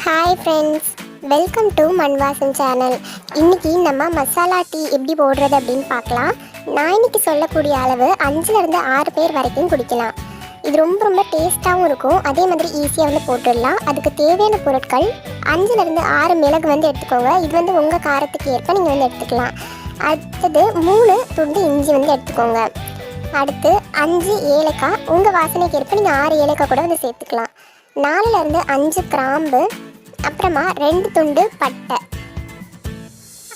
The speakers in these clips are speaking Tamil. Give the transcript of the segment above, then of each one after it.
ஹாய் ஃப்ரெண்ட்ஸ், வெல்கம் டு மண் வாசம் சேனல். இன்றைக்கி நம்ம மசாலா டீ எப்படி போடுறது அப்படின்னு பார்க்கலாம். நான் இன்றைக்கி சொல்லக்கூடிய அளவு 5லேருந்து 6 பேர் வரைக்கும் குடிக்கலாம். இது ரொம்ப ரொம்ப டேஸ்ட்டாகவும் இருக்கும். அதே மாதிரி ஈஸியாக வந்து போட்டுடலாம். அதுக்கு தேவையான பொருட்கள் 5லேருந்து 6 மிளகு வந்து எடுத்துக்கோங்க. இது வந்து உங்கள் காரத்துக்கு ஏற்ப நீங்கள் வந்து எடுத்துக்கலாம். அடுத்தது 3 துண்டு இஞ்சி வந்து எடுத்துக்கோங்க. அடுத்து 5 ஏலக்காய், உங்கள் வாசனைக்கு ஏற்ப நீங்கள் 6 ஏலக்காய் கூட வந்து சேர்த்துக்கலாம். 4லேருந்து 5 கிராம்பு, அப்புறமா 2 துண்டு பட்டை.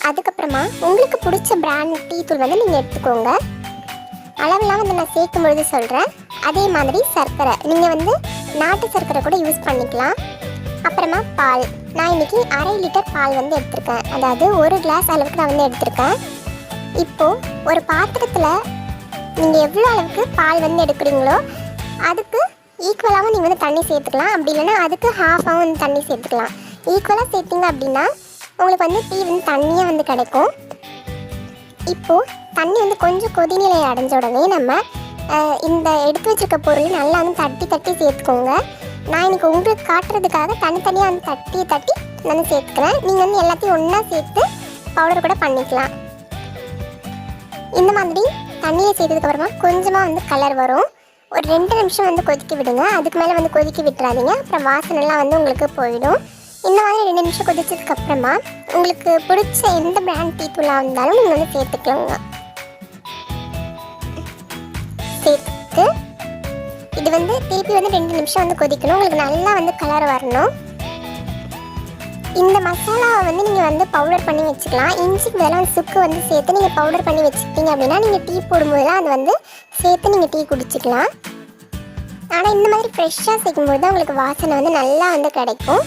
அதுக்கப்புறமா உங்களுக்கு பிடிச்ச பிராண்ட் டீ தூள் வந்து நீங்கள் எடுத்துக்கோங்க. அளவெல்லாம் வந்து நான் சேர்க்கும் பொழுது சொல்கிறேன். அதே மாதிரி சர்க்கரை, நீங்கள் வந்து நாட்டு சர்க்கரை கூட யூஸ் பண்ணிக்கலாம். அப்புறமா பால், நான் இன்றைக்கி 1/2 லிட்டர் பால் வந்து எடுத்திருக்கேன். அதாவது 1 கிளாஸ் அளவுக்கு நான் வந்து எடுத்திருக்கேன். இப்போது ஒரு பாத்திரத்தில் நீங்கள் எவ்வளோ அளவுக்கு பால் வந்து எடுக்கிறீங்களோ அதுக்கு ஈக்குவலாகவும் நீங்கள் வந்து தண்ணி சேர்த்துக்கலாம். அப்படி இல்லைன்னா அதுக்கு ஹாஃபாகவும் வந்து தண்ணி சேர்த்துக்கலாம். ஈக்குவலாக சேர்த்திங்க அப்படின்னா உங்களுக்கு வந்து டீ வந்து தண்ணியாக வந்து கிடைக்கும். இப்போது தண்ணி வந்து கொஞ்சம் கொதிநிலை அடைஞ்ச உடனே நம்ம இந்த எடுத்து வச்சுருக்க பொருள் நல்லா வந்து தட்டி தட்டி சேர்த்துக்கோங்க. நான் இன்றைக்கி உங்களுக்கு காட்டுறதுக்காக தனித்தனியாக வந்து தட்டி நான் சேர்த்துக்கிறேன். நீங்கள் வந்து எல்லாத்தையும் ஒன்றா சேர்த்து பவுடர் கூட பண்ணிக்கலாம். இந்த மாதிரி தண்ணியை சேர்த்ததுக்கப்புறமா கொஞ்சமாக வந்து கலர் வரும். ஒரு 2 நிமிஷம் வந்து கொதிக்க விடுங்க. அதுக்கு மேலே வந்து கொதிக்க விட்டுறாதீங்க, அப்புறம் வாசனைலாம் வந்து உங்களுக்கு போயிடும். இந்த மாதிரி 2 நிமிஷம் கொதிச்சதுக்கப்புறமா உங்களுக்கு பிடிச்ச எந்த பிராண்ட் டீ தூளாக இருந்தாலும் நீங்கள் வந்து சேர்த்துக்கோங்க. சேர்த்து இது வந்து திருப்பி வந்து 2 நிமிஷம் வந்து கொதிக்கணும். உங்களுக்கு நல்லா வந்து கலர் வரணும். இந்த மசாலாவை வந்து நீங்கள் வந்து பவுடர் பண்ணி வச்சுக்கலாம். இஞ்சிக்கு பதிலாக சுக்கு வந்து சேர்த்து நீங்கள் பவுடர் பண்ணி வச்சுக்கிட்டீங்க அப்படின்னா நீங்கள் டீ போடும்போதெல்லாம் அது வந்து சேர்த்து நீங்கள் டீ குடிச்சிக்கலாம். ஆனால் இந்த மாதிரி ஃப்ரெஷ்ஷாக சேர்க்கும்போது தான் உங்களுக்கு வாசனை வந்து நல்லா வந்து கிடைக்கும்.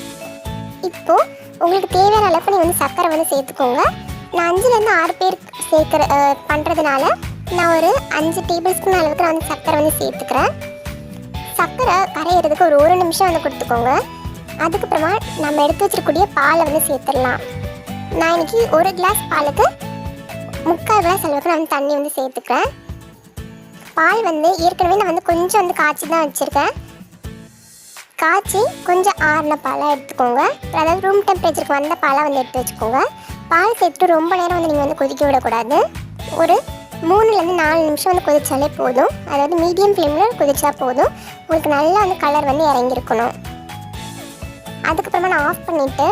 இப்போது உங்களுக்கு தேவையான அளவுக்கு நீங்கள் வந்து சர்க்கரை வந்து சேர்த்துக்கோங்க. நான் 5லேருந்து 6 பேர் பண்ணுறதுனால நான் ஒரு 5 டேபிள் ஸ்பூன் அளவுக்கு நான் வந்து சர்க்கரை வந்து சேர்த்துக்கிறேன். சர்க்கரை கரையிறதுக்கு ஒரு 1 நிமிஷம் வந்து கொடுத்துக்கோங்க. அதுக்கப்புறமா நம்ம எடுத்து வச்சிருக்கக்கூடிய பாலை வந்து சேர்த்துடலாம். நான் இன்றைக்கி 1 கிளாஸ் பாலுக்கு 3/4 கிளாஸ் அளவுக்கு நான் வந்து தண்ணி வந்து சேர்த்துக்கிறேன். பால் வந்து ஏற்கனவே நான் வந்து கொஞ்சம் வந்து காய்ச்சி தான் வச்சுருக்கேன். காய்ச்சி கொஞ்சம் ஆறின பாலாக எடுத்துக்கோங்க. அதாவது ரூம் டெம்பரேச்சருக்கு வந்த பாலாக வந்து எடுத்து வச்சுக்கோங்க. பால் சேர்த்துட்டு ரொம்ப நேரம் வந்து நீங்கள் வந்து கொதிக்க விடக்கூடாது. ஒரு 3லேருந்து 4 நிமிஷம் வந்து கொதிச்சாலே போதும். அதாவது மீடியம் ஃப்ளேமில் கொதிச்சா போதும். உங்களுக்கு நல்லா வந்து கலர் வந்து இறங்கியிருக்கணும். அதுக்கப்புறமா நான் ஆஃப் பண்ணிவிட்டு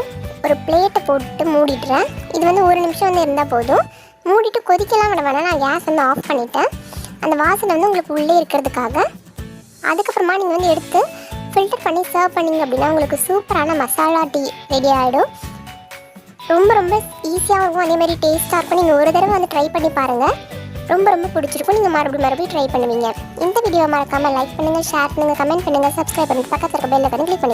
ஒரு பிளேட்டை போட்டு மூடிட்டுறேன். இது வந்து 1 நிமிஷம் வந்து இருந்தால் போதும். மூடிட்டு கொதிக்கலாம் விட வேணாம். நான் கேஸ் வந்து ஆஃப் பண்ணிவிட்டேன். அந்த வாசனை வந்து உங்களுக்கு உள்ளே இருக்கிறதுக்காக. அதுக்கப்புறமா நீங்கள் வந்து எடுத்து ஃபில்டர் பண்ணி சர்வ் பண்ணிங்க அப்படின்னா உங்களுக்கு சூப்பரான மசாலா டீ ரெடி ஆகிடும். ரொம்ப ரொம்ப ஈஸியாகவும் இருக்கும், அதேமாதிரி டேஸ்ட்டாக இருக்கும். நீங்கள் ஒரு தடவை வந்து ட்ரை பண்ணி பாருங்கள். ரொம்ப ரொம்ப பிடிச்சிருக்கும். நீங்கள் மறுபடியும் ட்ரை பண்ணுவீங்க. இந்த வீடியோ மறக்காமல் லைக் பண்ணுங்கள், ஷேர் பண்ணுங்கள், கமெண்ட் பண்ணுங்கள், சப்ஸ்கிரைப் பண்ணுங்கள், பக்கத்தில் இருக்க பெல் ஐகானை கிளிக் பண்ணி